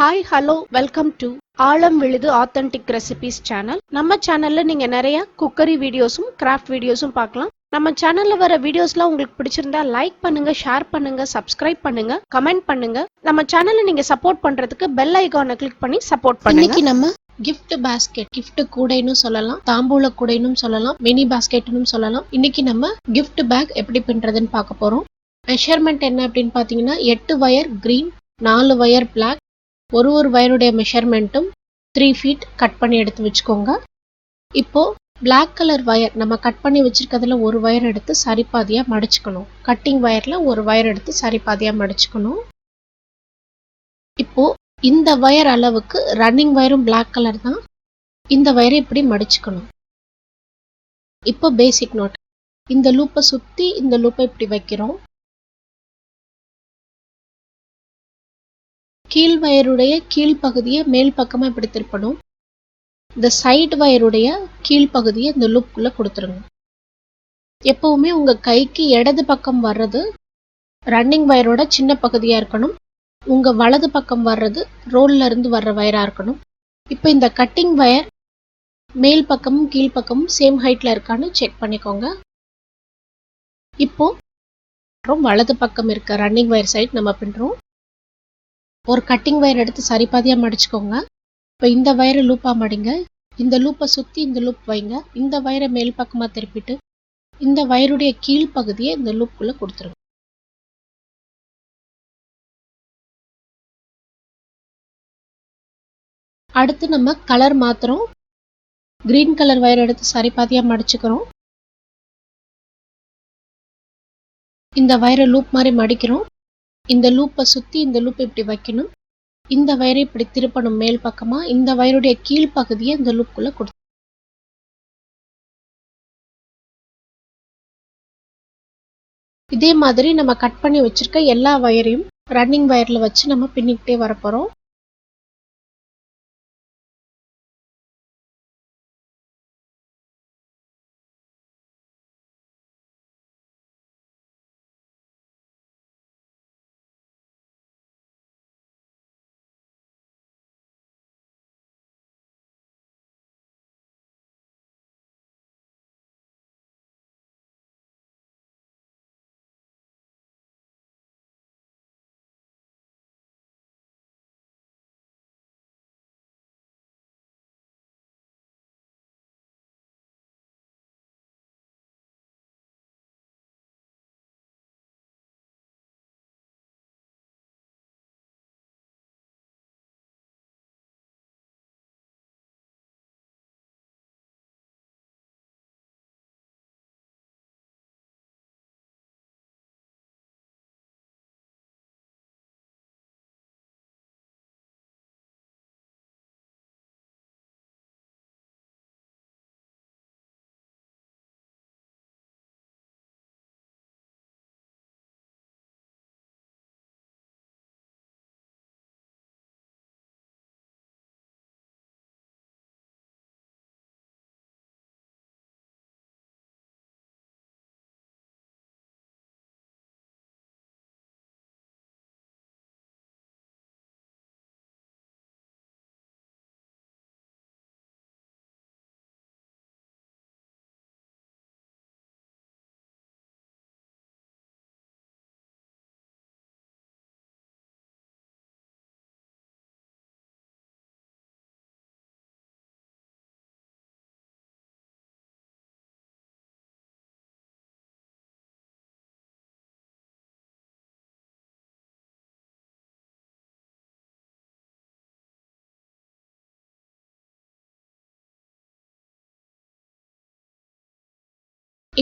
Hi hello welcome to ஆழம் விழுது authentic recipes channel. நம்ம சேனல்ல நீங்க நிறைய குக்கரி வீடியோஸும் கிராஃப்ட் வீடியோஸும் பார்க்கலாம். நம்ம சேனல்ல வர வீடியோஸ்லாம் உங்களுக்கு பிடிச்சிருந்தா லைக் பண்ணுங்க, ஷேர் பண்ணுங்க, சப்ஸ்கிரைப் பண்ணுங்க, கமெண்ட் பண்ணுங்க. நம்ம சேனலை நீங்க சப்போர்ட் பண்றதுக்கு பெல் ஐகானை கிளிக் பண்ணி சப்போர்ட் பண்ணுங்க. இன்னைக்கு நம்ம கிஃப்ட் பாஸ்கெட், கிஃப்ட் கூடைன்னு சொல்லலாம், தாம்பூல கூடைன்னு சொல்லலாம், மினி பாஸ்கெட்னு சொல்லலாம். இன்னைக்கு நம்ம கிஃப்ட் பேக் எப்படி பின்றதுன்னு பார்க்க போறோம். மெஷர்மெண்ட் என்ன அப்படின்னு பார்த்தீங்கன்னா 8 வயர் கிரீன், 4 வயர் பிளாக், ஒரு வயருடைய மெஷர்மெண்ட்டும் 3 ஃபீட் கட் பண்ணி எடுத்து வச்சுக்கோங்க. இப்போ பிளாக் கலர் வயர் நம்ம கட் பண்ணி வச்சிருக்கிறதுல ஒரு வயர் எடுத்து சரிபாதியா மடிச்சுக்கணும். கட்டிங் வயர்ல ஒரு வயர் எடுத்து சரிபாதியா மடிச்சுக்கணும். இப்போ இந்த வயர் அளவுக்கு ரன்னிங் வயரும் பிளாக் கலர் தான். இந்த வயரை இப்படி மடிச்சுக்கணும். இப்போ பேசிக் நோட், இந்த லூப்பை சுத்தி இந்த லூப்பை இப்படி வைக்கிறோம். கீழ் வயருடைய கீழ் பகுதியை மேல் பக்கமா இப்படி திருப்பணும். இந்த சைடு வயருடைய கீழ் பகுதியை இந்த லூப்புக்குள்ள கொடுத்துருங்க. எப்பவுமே உங்க கைக்கு இடது பக்கம் வர்றது ரன்னிங் வயரோட சின்ன பகுதியா இருக்கணும். உங்க வலது பக்கம் வர்றது ரோல்ல இருந்து வர்ற வயரா இருக்கணும். இப்போ இந்த கட்டிங் வயர் மேல் பக்கமும் கீழ் பக்கமும் சேம் ஹைட்ல இருக்கான்னு செக் பண்ணிக்கோங்க. இப்போ வலது பக்கம் இருக்க ரன்னிங் வயர் சைடு நம்ம பின்றோம். ஒரு கட்டிங் வயர் எடுத்து சரிபாதியா மடிச்சுக்கோங்க. இப்போ இந்த வயரை லூப்பா மடிங்க. இந்த லூப்பை சுத்தி இந்த லூப் வைங்க. இந்த வயரை மேல் பக்கமா திருப்பிட்டு இந்த வயருடைய கீழ் பகுதியை இந்த லூப்புக்குள்ள கொடுத்துருங்க. அடுத்து நம்ம கலர் மாத்துறோம். கிரீன் கலர் வயர் எடுத்து சரிபாதியா மடிச்சுக்கிறோம். இந்த வயரை லூப் மாதிரி மடிக்கிறோம். இந்த லூப்பை சுத்தி இந்த லூப் இப்படி வைக்கணும். இந்த வயரை இப்படி திருப்பணும் மேல் பக்கமா. இந்த வயருடைய கீழ் பகுதியை இந்த லூப்புக்குள்ள கொடுத்து இதே மாதிரி நம்ம கட் பண்ணி வச்சிருக்க எல்லா வயரையும் ரன்னிங் வயர்ல வச்சு நம்ம பின்னிக்கிட்டே வரப்போறோம்.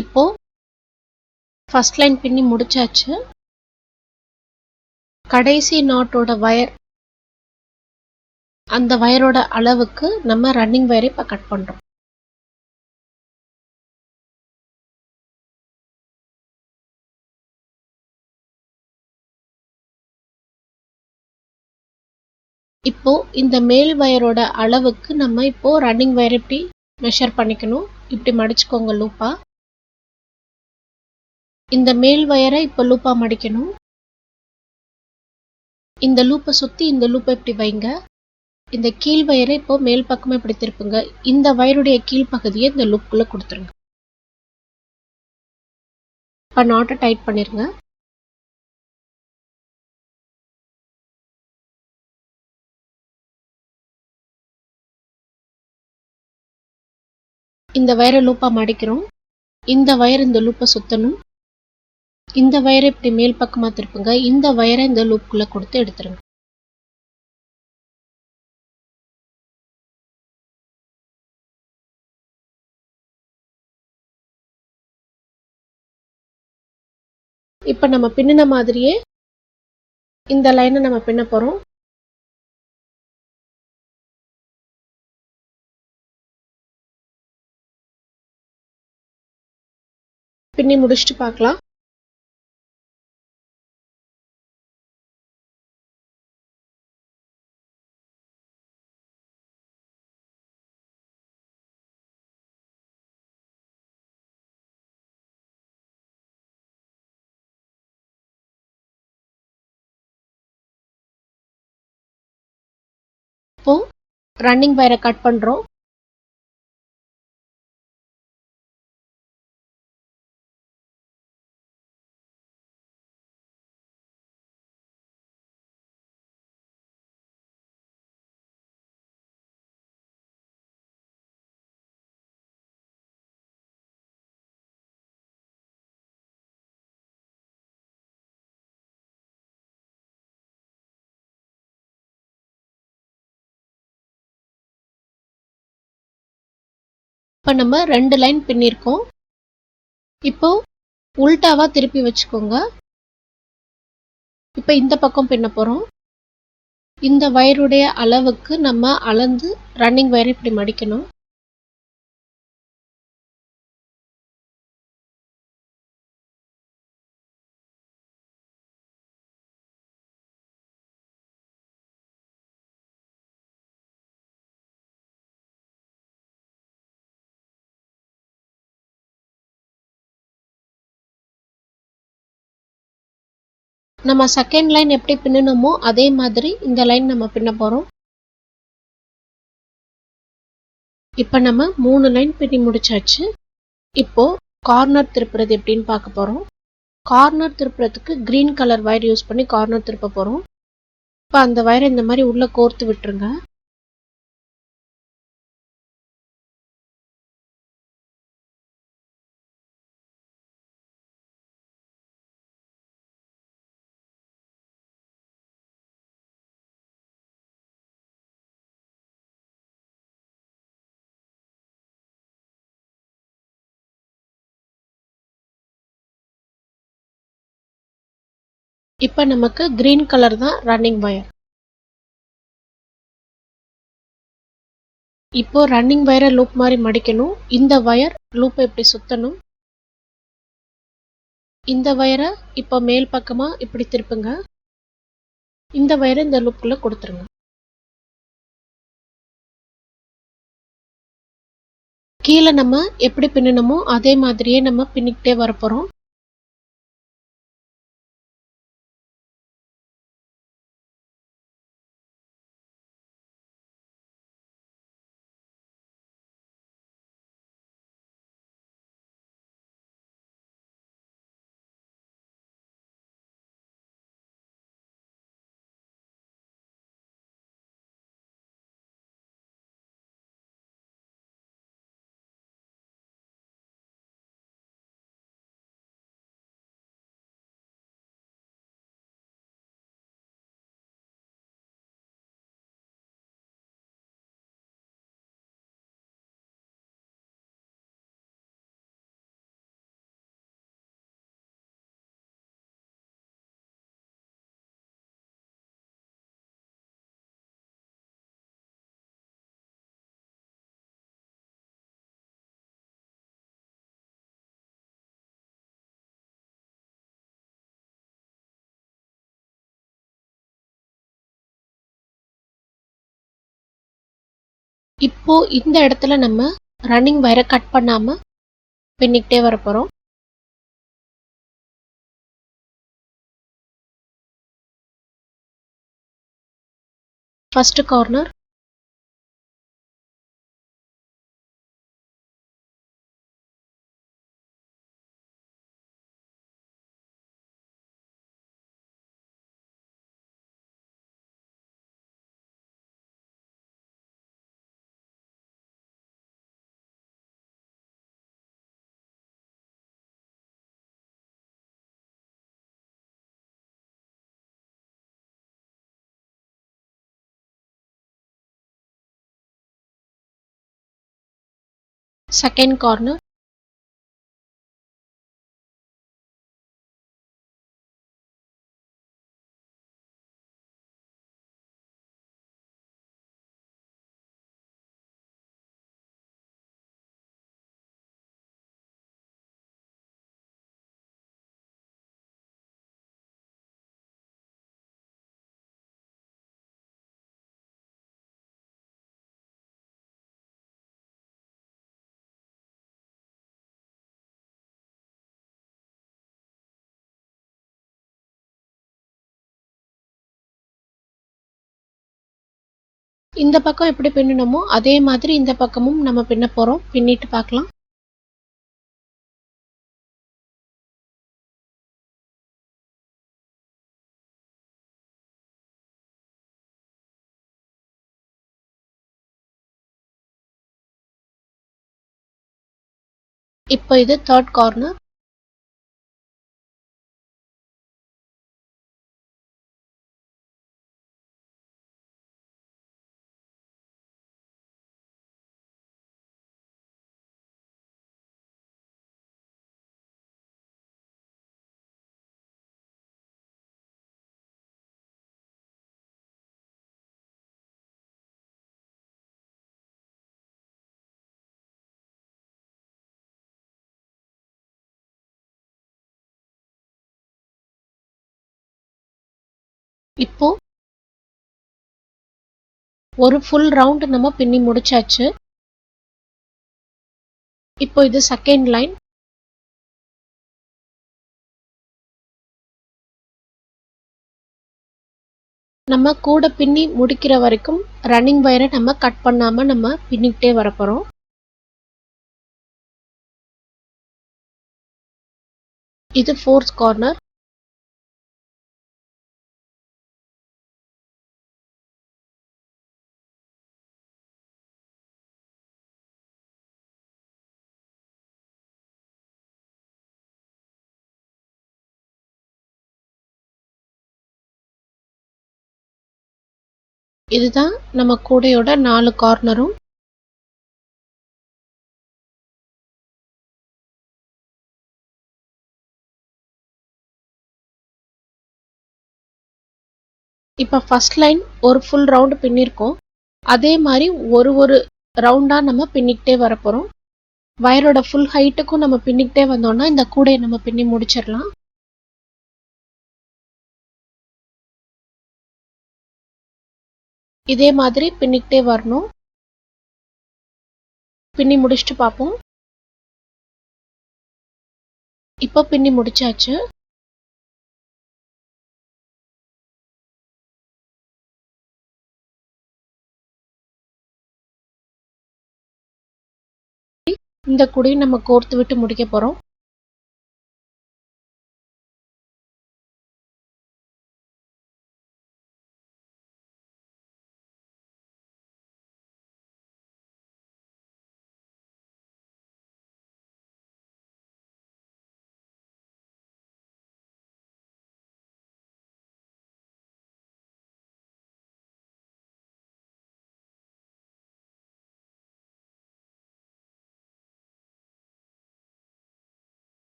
இப்போ ஃபர்ஸ்ட் லைன் பின்னி முடிச்சாச்சு. கடைசி நாட்டோட வயர், அந்த வயரோட அளவுக்கு நம்ம ரன்னிங் வயரை இப்ப கட் பண்றோம். இப்போ இந்த மேல் வயரோட அளவுக்கு நம்ம இப்போ ரன்னிங் வயர் இப்படி மெஷர் பண்ணிக்கணும். இப்படி மடிச்சுக்கோங்க லூப்பா. இந்த மேல் வயரை இப்போ லூப்பா மடிக்கணும். இந்த லூப்பை சுற்றி இந்த லூப்பை இப்படி வைங்க. இந்த கீழ் வயரை இப்போ மேல் பக்கமாக இப்படி திருப்புங்க. இந்த வயருடைய கீழ்ப்பகுதியை இந்த லூப்புக்குள்ளே கொடுத்துருங்க. இப்போ நாட்டை டைட் பண்ணிருங்க. இந்த வயரை லூப்பாக மடிக்கிறோம். இந்த வயர் இந்த லூப்பை சுற்றணும். இந்த வயரை இப்படி மேல் பக்கமாக திருப்புங்க. இந்த வயரை இந்த லூப்புக்குள்ளே கொடுத்து எடுத்துருங்க. இப்போ நம்ம பின்னின மாதிரியே இந்த லைனை நம்ம பின்ன போகிறோம். பின்னி முடிச்சுட்டு பார்க்கலாம். இப்போ ரன்னிங் வயரை கட் பண்ணுறோம். இப்போ நம்ம 2 லைன் பின்னிருக்கோம். இப்போ உல்டாவா திருப்பி வச்சுக்கோங்க. இப்போ இந்த பக்கம் பின்ன போகிறோம். இந்த வயருடைய அளவுக்கு நம்ம அளந்து ரன்னிங் வயரை இப்படி மடிக்கணும். நம்ம செகண்ட் லைன் எப்படி பின்னணுமோ அதே மாதிரி இந்த லைன் நம்ம பின்ன போகிறோம். இப்போ நம்ம 3 லைன் பின்னி முடிச்சாச்சு. இப்போ கார்னர் திருப்புறது எப்படின்னு பார்க்க போகிறோம். கார்னர் திருப்புறதுக்கு கிரீன் கலர் வயர் யூஸ் பண்ணி கார்னர் திருப்ப போகிறோம். இப்போ அந்த வயரை இந்த மாதிரி உள்ளே கோர்த்து விட்டுருங்க. இப்போ நமக்கு கிரீன் கலர் தான் ரன்னிங் வயர். இப்போ ரன்னிங் வயரை லூப் மாதிரி மடிக்கணும். இந்த வயர் லூப்பை இப்படி சுற்றணும். இந்த வயரை இப்போ மேல் பக்கமாக இப்படி திருப்புங்க. இந்த வயரை இந்த லூப்புக்குள்ளே கொடுத்துருங்க. கீழே நம்ம எப்படி பின்னணுமோ அதே மாதிரியே நம்ம பின்னிக்கிட்டே வரப்போகிறோம். இப்போ இந்த இடத்துல நம்ம ரன்னிங் வயரை கட் பண்ணாம பின்னிக்கிட்டே வரப்போகிறோம். ஃபர்ஸ்ட் கார்னர், செகண்ட் கார்னர், இந்த பக்கம் எப்படி பின்னணுமோ அதே மாதிரி இந்த பக்கமும் நம்ம பின்ன போறோம். பின்னிட்டு பார்க்கலாம். இப்போ இது தேர்ட் கார்னர், இப்போ ஒரு ஃபுல் ரவுண்ட் நம்ம பின்னி முடிச்சாச்சு. இப்போ இது செகண்ட் லைன். நம்ம கூட பின்னி முடிக்கிற வரைக்கும் ரன்னிங் வயரை நம்ம கட் பண்ணாம நம்ம பின்னிக்கிட்டே வர போறோம். இது ஃபோர்த் கார்னர். இதுதான் நம்ம கூடையோட 4 கார்னரும். இப்ப ஃபர்ஸ்ட் லைன் ஒரு ஃபுல் ரவுண்ட் பின்னிருக்கோம். அதே மாதிரி ஒரு ரவுண்டா நம்ம பின்னிக்கிட்டே வர போறோம். வயரோட ஃபுல் ஹைட்டுக்கும் நம்ம பின்னிக்கிட்டே வந்தோம்னா இந்த கூடையை நம்ம பின்னி முடிச்சிடலாம். இதே மாதிரி பின்னிக்கிட்டே வரணும். பின்னி முடிச்சுட்டு பார்ப்போம். இப்போ பின்னி முடிச்சாச்சு. இந்த கூடையும் நம்ம கோர்த்து விட்டு முடிக்க போறோம்.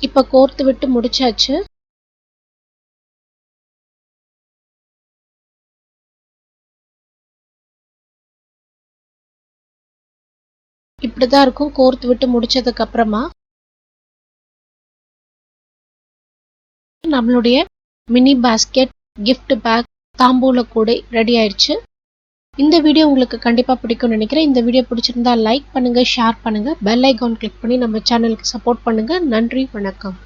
இப்ப கோர்த்து விட்டு முடிச்சாச்சு. இப்படிதான் இருக்கும் கோர்த்து விட்டு முடிச்சதுக்கு அப்புறமா. நம்மளுடைய மினி பாஸ்கெட், gift பேக், தாம்பூல கூடை ரெடி ஆயிடுச்சு. இந்த வீடியோ உங்களுக்கு கண்டிப்பா பிடிக்கும்னு நினைக்கிறேன். இந்த வீடியோ பிடிச்சிருந்தா லைக் பண்ணுங்க, ஷேர் பண்ணுங்க, பெல் ஐகான் கிளிக் பண்ணி நம்ம சேனலுக்கு சப்போர்ட் பண்ணுங்க. நன்றி, வணக்கம்.